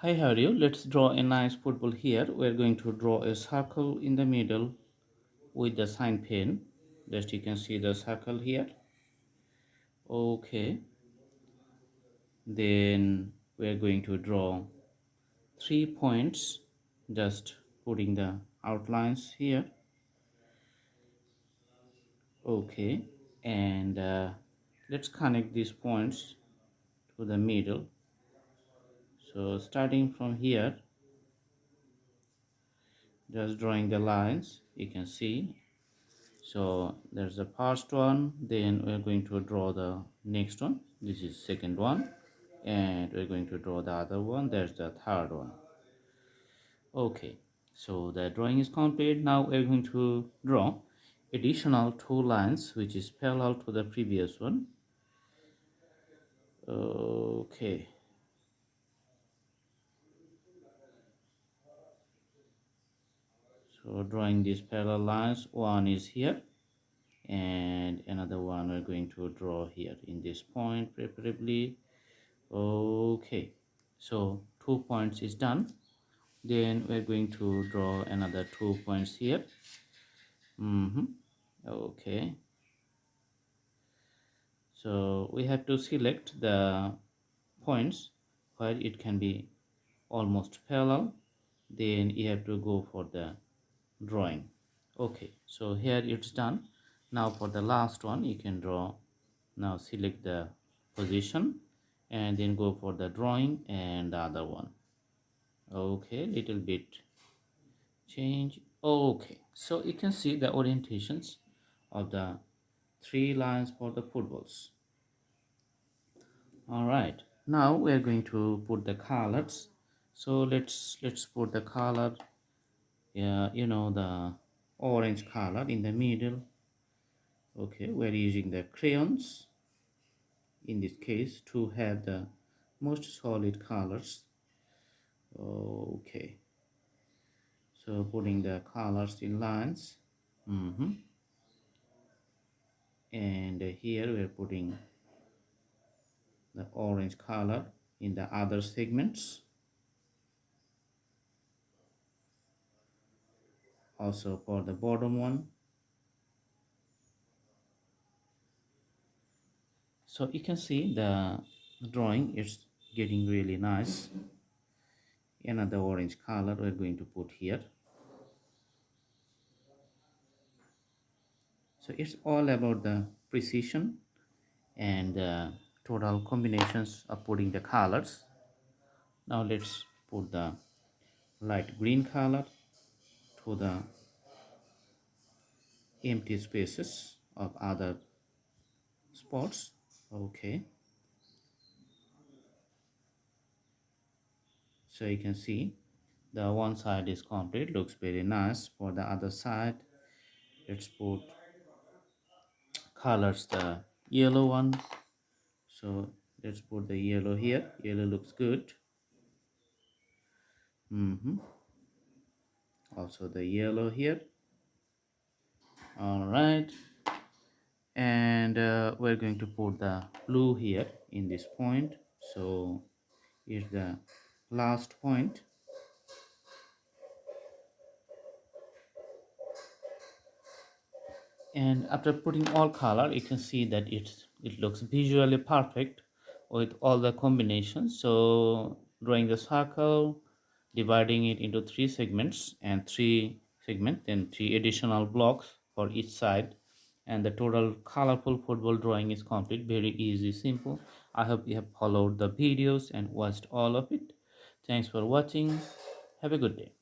Hi, how are you? Let's draw a nice football here. We're going to draw a circle in the middle with the sign pen. Just you can see the circle here. Okay. Then we're going to draw 3 points. Just putting the outlines here. Okay. And let's connect these points to the middle. So starting from here, just drawing the lines, you can see. So there's the first one, then we're going to draw the next one. This is second one, and we're going to draw the other one. There's the third one. Okay, so the drawing is complete. Now we're going to draw additional two lines which is parallel to the previous one. Okay, so drawing these parallel lines, one is here and another one we're going to draw here in this point preferably. Okay, so 2 points is done. Then we're going to draw another 2 points here. Okay, so we have to select the points where it can be almost parallel. Then you have to go for the drawing. Okay, so here it's done. Now for the last one you can draw. Now select the position and then go for the drawing and the other one. Okay, little bit change. Okay, so you can see the orientations of the three lines for the footballs. All right, now we are going to put the colors. So let's put the color, the orange color in the middle. Okay, we're using the crayons in this case to have the most solid colors. Okay, so putting the colors in lines. And here we are putting the orange color in the other segments, also for the bottom one. So you can see the drawing is getting really nice. Another orange color we're going to put here. So it's all about the precision and the total combinations of putting the colors. Now let's put the light green color to the empty spaces of other spots. Okay, so you can see the one side is complete, looks very nice. For the other side, let's put colors the yellow one. So let's put the yellow here. Yellow looks good. Also the yellow here. All right, and we're going to put the blue here in this point. So is the last point. And after putting all color, you can see that it looks visually perfect with all the combinations. So drawing the circle, dividing it into three segments and three segments, then three additional blocks for each side, and the total colorful football drawing is complete. Very easy, simple. I hope you have followed the videos and watched all of it. Thanks for watching. Have a good day.